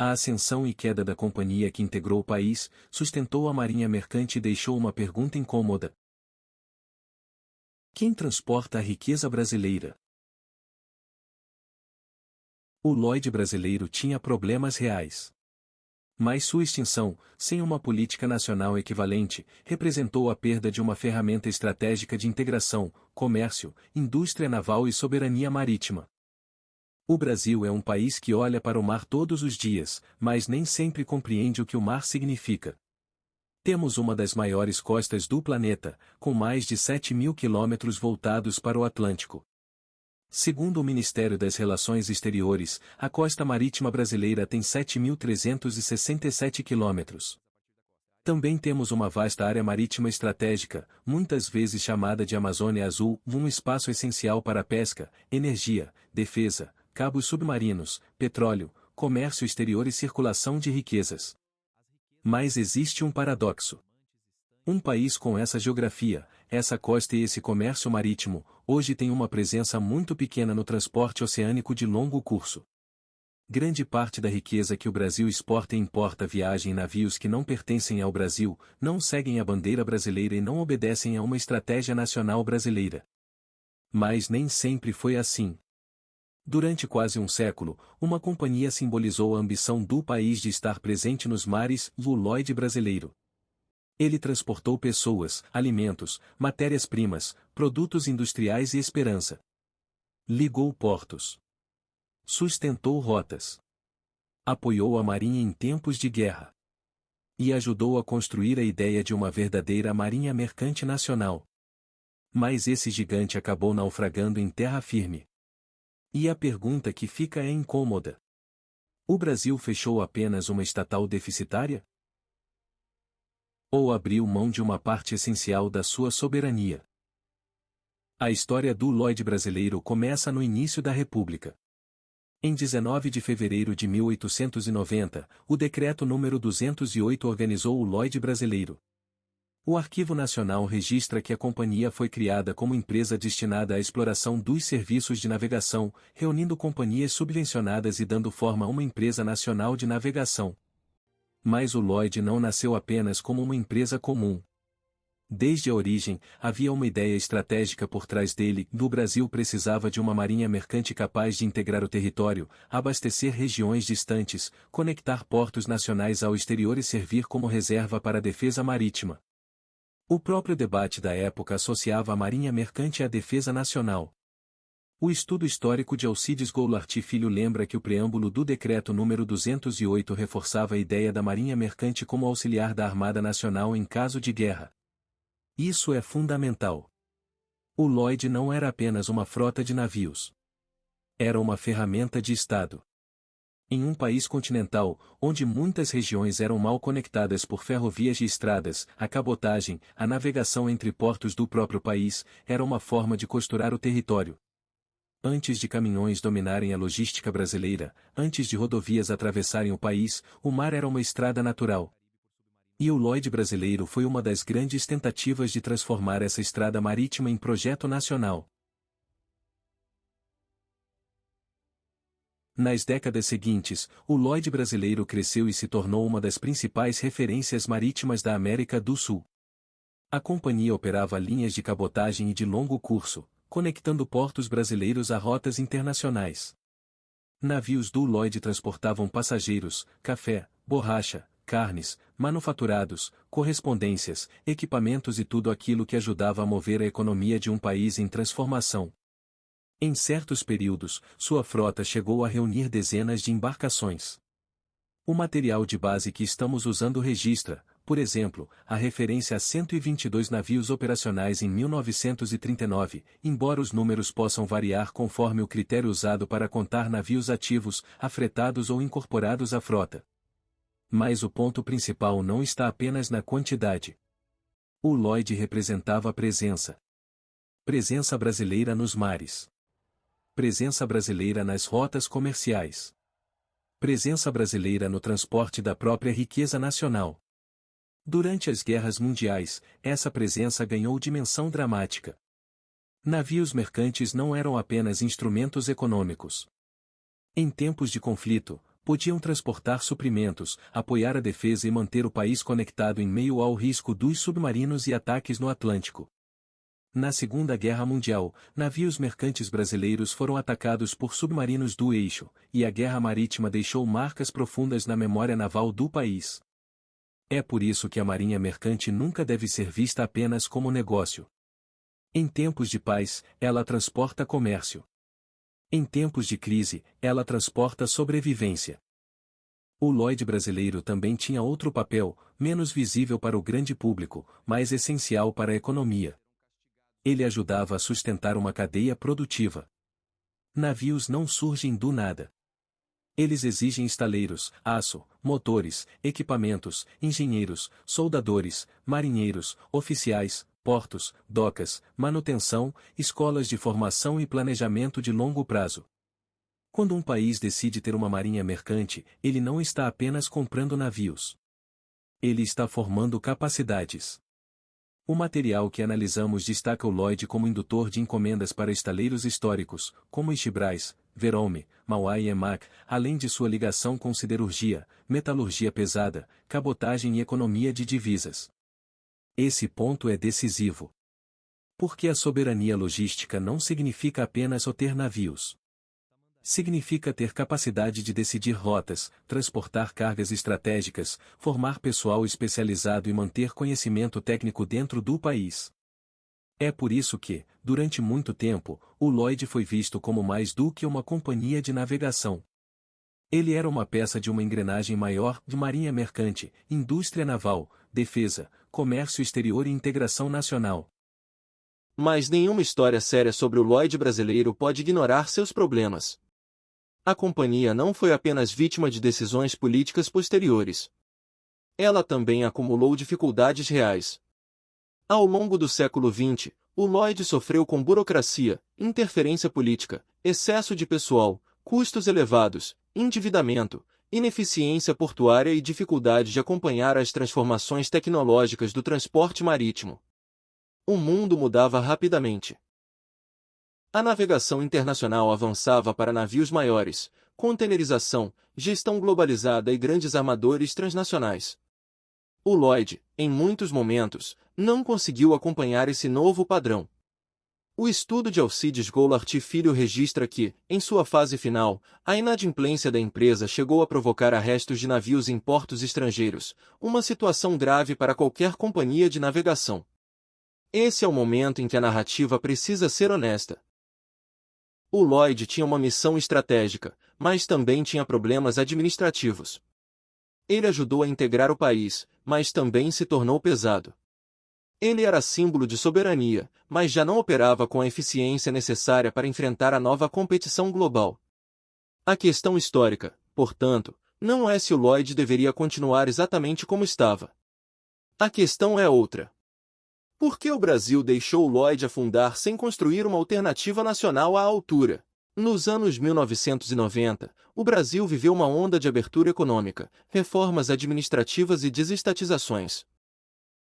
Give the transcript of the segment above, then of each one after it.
A ascensão e queda da companhia que integrou o país, sustentou a marinha mercante e deixou uma pergunta incômoda. Quem transporta a riqueza brasileira? O Lloyd brasileiro tinha problemas reais. Mas sua extinção, sem uma política nacional equivalente, representou a perda de uma ferramenta estratégica de integração, comércio, indústria naval e soberania marítima. O Brasil é um país que olha para o mar todos os dias, mas nem sempre compreende o que o mar significa. Temos uma das maiores costas do planeta, com mais de 7.000 quilômetros voltados para o Atlântico. Segundo o Ministério das Relações Exteriores, a costa marítima brasileira tem 7.367 quilômetros. Também temos uma vasta área marítima estratégica, muitas vezes chamada de Amazônia Azul, um espaço essencial para pesca, energia, defesa, cabos submarinos, petróleo, comércio exterior e circulação de riquezas. Mas existe um paradoxo. Um país com essa geografia, essa costa e esse comércio marítimo, hoje tem uma presença muito pequena no transporte oceânico de longo curso. Grande parte da riqueza que o Brasil exporta e importa viaja em navios que não pertencem ao Brasil, não seguem a bandeira brasileira e não obedecem a uma estratégia nacional brasileira. Mas nem sempre foi assim. Durante quase um século, uma companhia simbolizou a ambição do país de estar presente nos mares, o Lloyd brasileiro. Ele transportou pessoas, alimentos, matérias-primas, produtos industriais e esperança. Ligou portos. Sustentou rotas. Apoiou a marinha em tempos de guerra. E ajudou a construir a ideia de uma verdadeira marinha mercante nacional. Mas esse gigante acabou naufragando em terra firme. E a pergunta que fica é incômoda. O Brasil fechou apenas uma estatal deficitária? Ou abriu mão de uma parte essencial da sua soberania? A história do Lloyd brasileiro começa no início da República. Em 19 de fevereiro de 1890, o Decreto número 208 organizou o Lloyd brasileiro. O Arquivo Nacional registra que a companhia foi criada como empresa destinada à exploração dos serviços de navegação, reunindo companhias subvencionadas e dando forma a uma empresa nacional de navegação. Mas o Lloyd não nasceu apenas como uma empresa comum. Desde a origem, havia uma ideia estratégica por trás dele. O Brasil precisava de uma marinha mercante capaz de integrar o território, abastecer regiões distantes, conectar portos nacionais ao exterior e servir como reserva para a defesa marítima. O próprio debate da época associava a marinha mercante à defesa nacional. O estudo histórico de Alcides Goulart Filho lembra que o preâmbulo do Decreto número 208 reforçava a ideia da marinha mercante como auxiliar da Armada Nacional em caso de guerra. Isso é fundamental. O Lloyd não era apenas uma frota de navios. Era uma ferramenta de Estado. Em um país continental, onde muitas regiões eram mal conectadas por ferrovias e estradas, a cabotagem, a navegação entre portos do próprio país, era uma forma de costurar o território. Antes de caminhões dominarem a logística brasileira, antes de rodovias atravessarem o país, o mar era uma estrada natural. E o Lloyd brasileiro foi uma das grandes tentativas de transformar essa estrada marítima em projeto nacional. Nas décadas seguintes, o Lloyd brasileiro cresceu e se tornou uma das principais referências marítimas da América do Sul. A companhia operava linhas de cabotagem e de longo curso, conectando portos brasileiros a rotas internacionais. Navios do Lloyd transportavam passageiros, café, borracha, carnes, manufaturados, correspondências, equipamentos e tudo aquilo que ajudava a mover a economia de um país em transformação. Em certos períodos, sua frota chegou a reunir dezenas de embarcações. O material de base que estamos usando registra, por exemplo, a referência a 122 navios operacionais em 1939, embora os números possam variar conforme o critério usado para contar navios ativos, afretados ou incorporados à frota. Mas o ponto principal não está apenas na quantidade. O Lloyd representava a presença. Presença brasileira nos mares. Presença brasileira nas rotas comerciais. Presença brasileira no transporte da própria riqueza nacional. Durante as guerras mundiais, essa presença ganhou dimensão dramática. Navios mercantes não eram apenas instrumentos econômicos. Em tempos de conflito, podiam transportar suprimentos, apoiar a defesa e manter o país conectado em meio ao risco dos submarinos e ataques no Atlântico. Na Segunda Guerra Mundial, navios mercantes brasileiros foram atacados por submarinos do eixo, e a guerra marítima deixou marcas profundas na memória naval do país. É por isso que a marinha mercante nunca deve ser vista apenas como negócio. Em tempos de paz, ela transporta comércio. Em tempos de crise, ela transporta sobrevivência. O Lloyd brasileiro também tinha outro papel, menos visível para o grande público, mas essencial para a economia. Ele ajudava a sustentar uma cadeia produtiva. Navios não surgem do nada. Eles exigem estaleiros, aço, motores, equipamentos, engenheiros, soldadores, marinheiros, oficiais, portos, docas, manutenção, escolas de formação e planejamento de longo prazo. Quando um país decide ter uma marinha mercante, ele não está apenas comprando navios. Ele está formando capacidades. O material que analisamos destaca o Lloyd como indutor de encomendas para estaleiros históricos, como Ixibraz, Verolme, Mauá e Emac, além de sua ligação com siderurgia, metalurgia pesada, cabotagem e economia de divisas. Esse ponto é decisivo. Porque a soberania logística não significa apenas o ter navios. Significa ter capacidade de decidir rotas, transportar cargas estratégicas, formar pessoal especializado e manter conhecimento técnico dentro do país. É por isso que, durante muito tempo, o Lloyd foi visto como mais do que uma companhia de navegação. Ele era uma peça de uma engrenagem maior de marinha mercante, indústria naval, defesa, comércio exterior e integração nacional. Mas nenhuma história séria sobre o Lloyd brasileiro pode ignorar seus problemas. A companhia não foi apenas vítima de decisões políticas posteriores. Ela também acumulou dificuldades reais. Ao longo do século XX, o Lloyd sofreu com burocracia, interferência política, excesso de pessoal, custos elevados, endividamento, ineficiência portuária e dificuldade de acompanhar as transformações tecnológicas do transporte marítimo. O mundo mudava rapidamente. A navegação internacional avançava para navios maiores, containerização, gestão globalizada e grandes armadores transnacionais. O Lloyd, em muitos momentos, não conseguiu acompanhar esse novo padrão. O estudo de Alcides Goulart Filho registra que, em sua fase final, a inadimplência da empresa chegou a provocar arrestos de navios em portos estrangeiros, uma situação grave para qualquer companhia de navegação. Esse é o momento em que a narrativa precisa ser honesta. O Lloyd tinha uma missão estratégica, mas também tinha problemas administrativos. Ele ajudou a integrar o país, mas também se tornou pesado. Ele era símbolo de soberania, mas já não operava com a eficiência necessária para enfrentar a nova competição global. A questão histórica, portanto, não é se o Lloyd deveria continuar exatamente como estava. A questão é outra. Por que o Brasil deixou o Lloyd afundar sem construir uma alternativa nacional à altura? Nos anos 1990, o Brasil viveu uma onda de abertura econômica, reformas administrativas e desestatizações.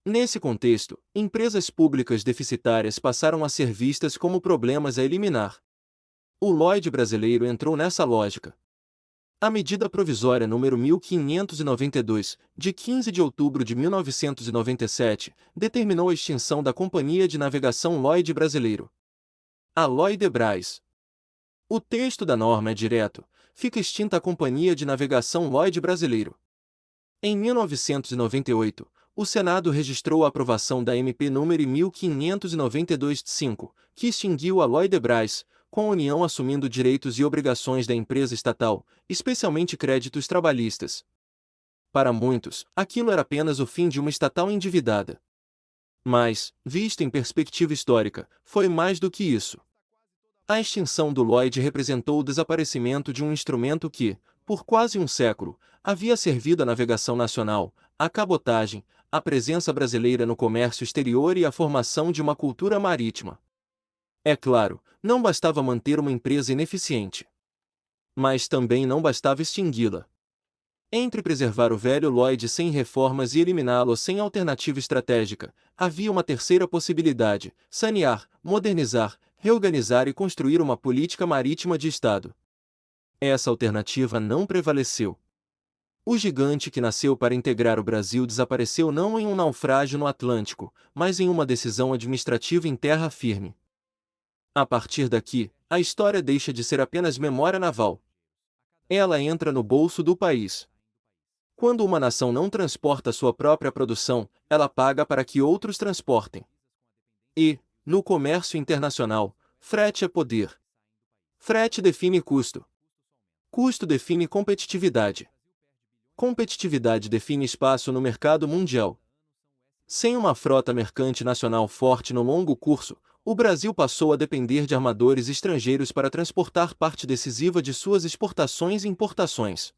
Nesse contexto, empresas públicas deficitárias passaram a ser vistas como problemas a eliminar. O Lloyd brasileiro entrou nessa lógica. A medida provisória número 1592, de 15 de outubro de 1997, determinou a extinção da Companhia de Navegação Lloyd Brasileiro. A Lloydebras. O texto da norma é direto: fica extinta a Companhia de Navegação Lloyd Brasileiro. Em 1998, o Senado registrou a aprovação da MP número 1592-5, que extinguiu a Lloydebras, com a União assumindo direitos e obrigações da empresa estatal, especialmente créditos trabalhistas. Para muitos, aquilo era apenas o fim de uma estatal endividada. Mas, visto em perspectiva histórica, foi mais do que isso. A extinção do Lloyd representou o desaparecimento de um instrumento que, por quase um século, havia servido à navegação nacional, à cabotagem, à presença brasileira no comércio exterior e à formação de uma cultura marítima. É claro, não bastava manter uma empresa ineficiente. Mas também não bastava extingui-la. Entre preservar o velho Lloyd sem reformas e eliminá-lo sem alternativa estratégica, havia uma terceira possibilidade: sanear, modernizar, reorganizar e construir uma política marítima de Estado. Essa alternativa não prevaleceu. O gigante que nasceu para integrar o Brasil desapareceu não em um naufrágio no Atlântico, mas em uma decisão administrativa em terra firme. A partir daqui, a história deixa de ser apenas memória naval. Ela entra no bolso do país. Quando uma nação não transporta sua própria produção, ela paga para que outros transportem. E, no comércio internacional, frete é poder. Frete define custo. Custo define competitividade. Competitividade define espaço no mercado mundial. Sem uma frota mercante nacional forte no longo curso, o Brasil passou a depender de armadores estrangeiros para transportar parte decisiva de suas exportações e importações.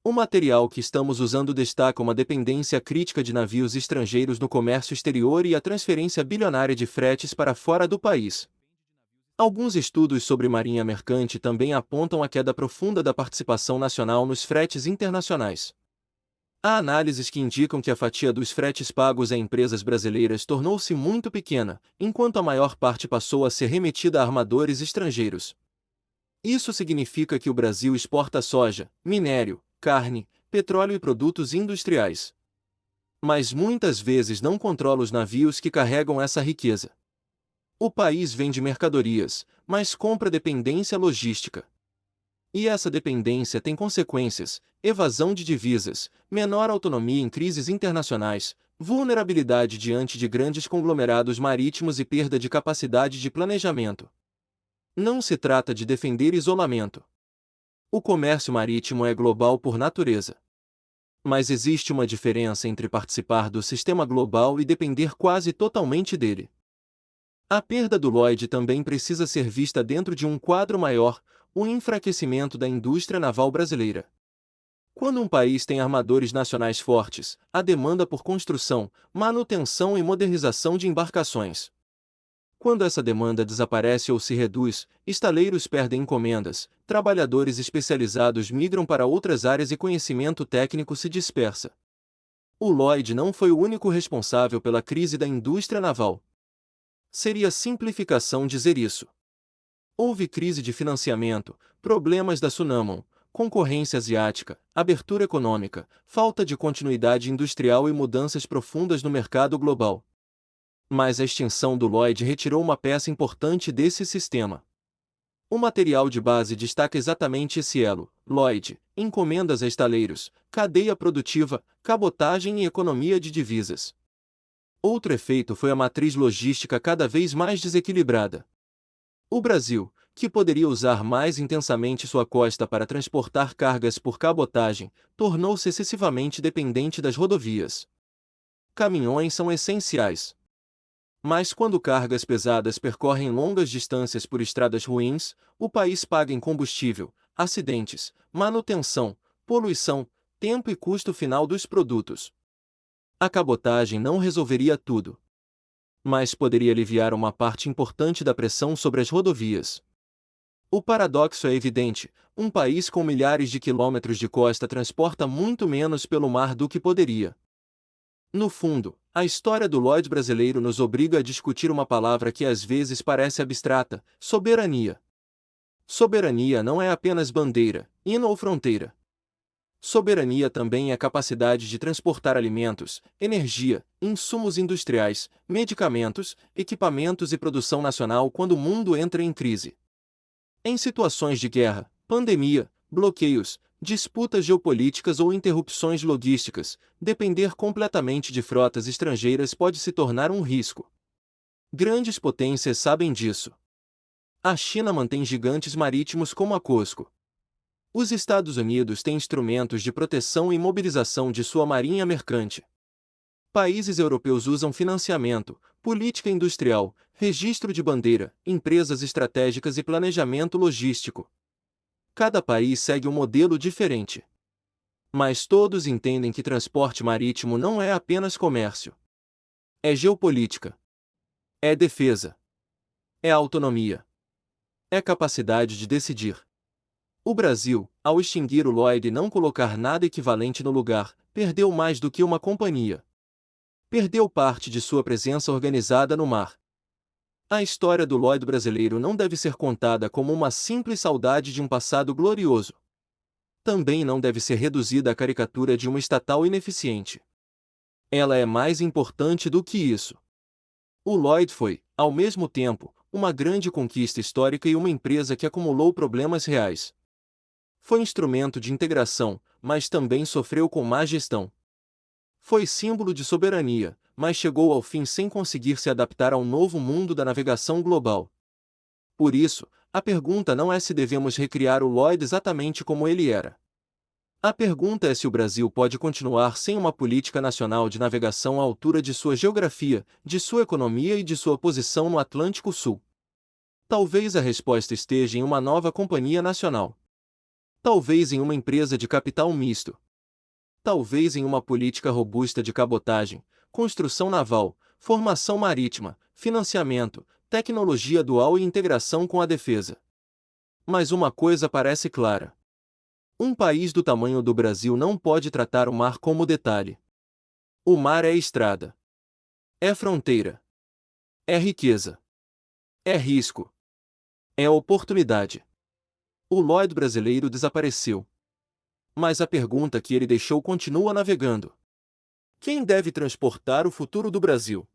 O material que estamos usando destaca uma dependência crítica de navios estrangeiros no comércio exterior e a transferência bilionária de fretes para fora do país. Alguns estudos sobre marinha mercante também apontam a queda profunda da participação nacional nos fretes internacionais. Há análises que indicam que a fatia dos fretes pagos a empresas brasileiras tornou-se muito pequena, enquanto a maior parte passou a ser remetida a armadores estrangeiros. Isso significa que o Brasil exporta soja, minério, carne, petróleo e produtos industriais. Mas muitas vezes não controla os navios que carregam essa riqueza. O país vende mercadorias, mas compra dependência logística. E essa dependência tem consequências: evasão de divisas, menor autonomia em crises internacionais, vulnerabilidade diante de grandes conglomerados marítimos e perda de capacidade de planejamento. Não se trata de defender isolamento. O comércio marítimo é global por natureza. Mas existe uma diferença entre participar do sistema global e depender quase totalmente dele. A perda do Lloyd também precisa ser vista dentro de um quadro maior: o enfraquecimento da indústria naval brasileira. Quando um país tem armadores nacionais fortes, a demanda por construção, manutenção e modernização de embarcações. Quando essa demanda desaparece ou se reduz, estaleiros perdem encomendas, trabalhadores especializados migram para outras áreas e conhecimento técnico se dispersa. O Lloyd não foi o único responsável pela crise da indústria naval. Seria simplificação dizer isso. Houve crise de financiamento, problemas da Sunamon, concorrência asiática, abertura econômica, falta de continuidade industrial e mudanças profundas no mercado global. Mas a extinção do Lloyd retirou uma peça importante desse sistema. O material de base destaca exatamente esse elo: Lloyd, encomendas a estaleiros, cadeia produtiva, cabotagem e economia de divisas. Outro efeito foi a matriz logística cada vez mais desequilibrada. O Brasil, que poderia usar mais intensamente sua costa para transportar cargas por cabotagem, tornou-se excessivamente dependente das rodovias. Caminhões são essenciais. Mas quando cargas pesadas percorrem longas distâncias por estradas ruins, o país paga em combustível, acidentes, manutenção, poluição, tempo e custo final dos produtos. A cabotagem não resolveria tudo, mas poderia aliviar uma parte importante da pressão sobre as rodovias. O paradoxo é evidente: um país com milhares de quilômetros de costa transporta muito menos pelo mar do que poderia. No fundo, a história do Lloyd brasileiro nos obriga a discutir uma palavra que às vezes parece abstrata: soberania. Soberania não é apenas bandeira, hino ou fronteira. Soberania também é a capacidade de transportar alimentos, energia, insumos industriais, medicamentos, equipamentos e produção nacional quando o mundo entra em crise. Em situações de guerra, pandemia, bloqueios, disputas geopolíticas ou interrupções logísticas, depender completamente de frotas estrangeiras pode se tornar um risco. Grandes potências sabem disso. A China mantém gigantes marítimos como a COSCO. Os Estados Unidos têm instrumentos de proteção e mobilização de sua marinha mercante. Países europeus usam financiamento, política industrial, registro de bandeira, empresas estratégicas e planejamento logístico. Cada país segue um modelo diferente. Mas todos entendem que transporte marítimo não é apenas comércio. É geopolítica. É defesa. É autonomia. É capacidade de decidir. O Brasil, ao extinguir o Lloyd e não colocar nada equivalente no lugar, perdeu mais do que uma companhia. Perdeu parte de sua presença organizada no mar. A história do Lloyd brasileiro não deve ser contada como uma simples saudade de um passado glorioso. Também não deve ser reduzida à caricatura de uma estatal ineficiente. Ela é mais importante do que isso. O Lloyd foi, ao mesmo tempo, uma grande conquista histórica e uma empresa que acumulou problemas reais. Foi instrumento de integração, mas também sofreu com má gestão. Foi símbolo de soberania, mas chegou ao fim sem conseguir se adaptar ao novo mundo da navegação global. Por isso, a pergunta não é se devemos recriar o Lloyd exatamente como ele era. A pergunta é se o Brasil pode continuar sem uma política nacional de navegação à altura de sua geografia, de sua economia e de sua posição no Atlântico Sul. Talvez a resposta esteja em uma nova companhia nacional. Talvez em uma empresa de capital misto. Talvez em uma política robusta de cabotagem, construção naval, formação marítima, financiamento, tecnologia dual e integração com a defesa. Mas uma coisa parece clara. Um país do tamanho do Brasil não pode tratar o mar como detalhe. O mar é estrada. É fronteira. É riqueza. É risco. É oportunidade. O Lloyd brasileiro desapareceu. Mas a pergunta que ele deixou continua navegando. Quem deve transportar o futuro do Brasil?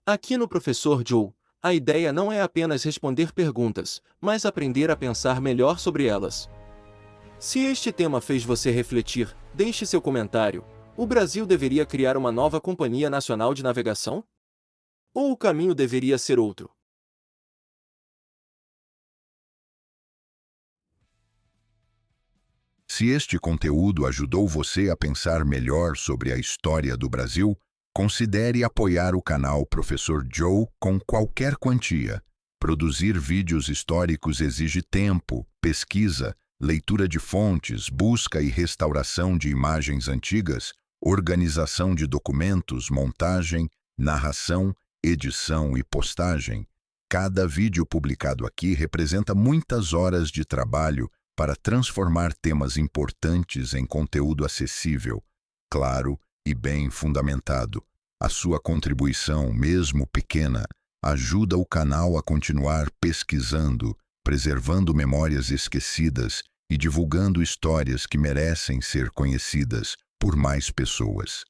Aqui no Professor Joe, a ideia não é apenas responder perguntas, mas aprender a pensar melhor sobre elas. Se este tema fez você refletir, deixe seu comentário. O Brasil deveria criar uma nova companhia nacional de navegação? Ou o caminho deveria ser outro? Se este conteúdo ajudou você a pensar melhor sobre a história do Brasil, considere apoiar o canal Professor Joe com qualquer quantia. Produzir vídeos históricos exige tempo, pesquisa, leitura de fontes, busca e restauração de imagens antigas, organização de documentos, montagem, narração, edição e postagem. Cada vídeo publicado aqui representa muitas horas de trabalho para transformar temas importantes em conteúdo acessível, claro e bem fundamentado. A sua contribuição, mesmo pequena, ajuda o canal a continuar pesquisando, preservando memórias esquecidas e divulgando histórias que merecem ser conhecidas por mais pessoas.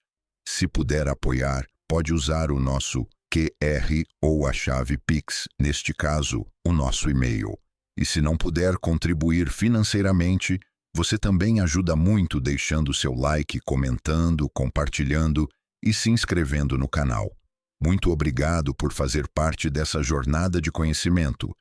Se puder apoiar, pode usar o nosso QR ou a chave Pix, neste caso, o nosso e-mail. E se não puder contribuir financeiramente, você também ajuda muito deixando seu like, comentando, compartilhando e se inscrevendo no canal. Muito obrigado por fazer parte dessa jornada de conhecimento.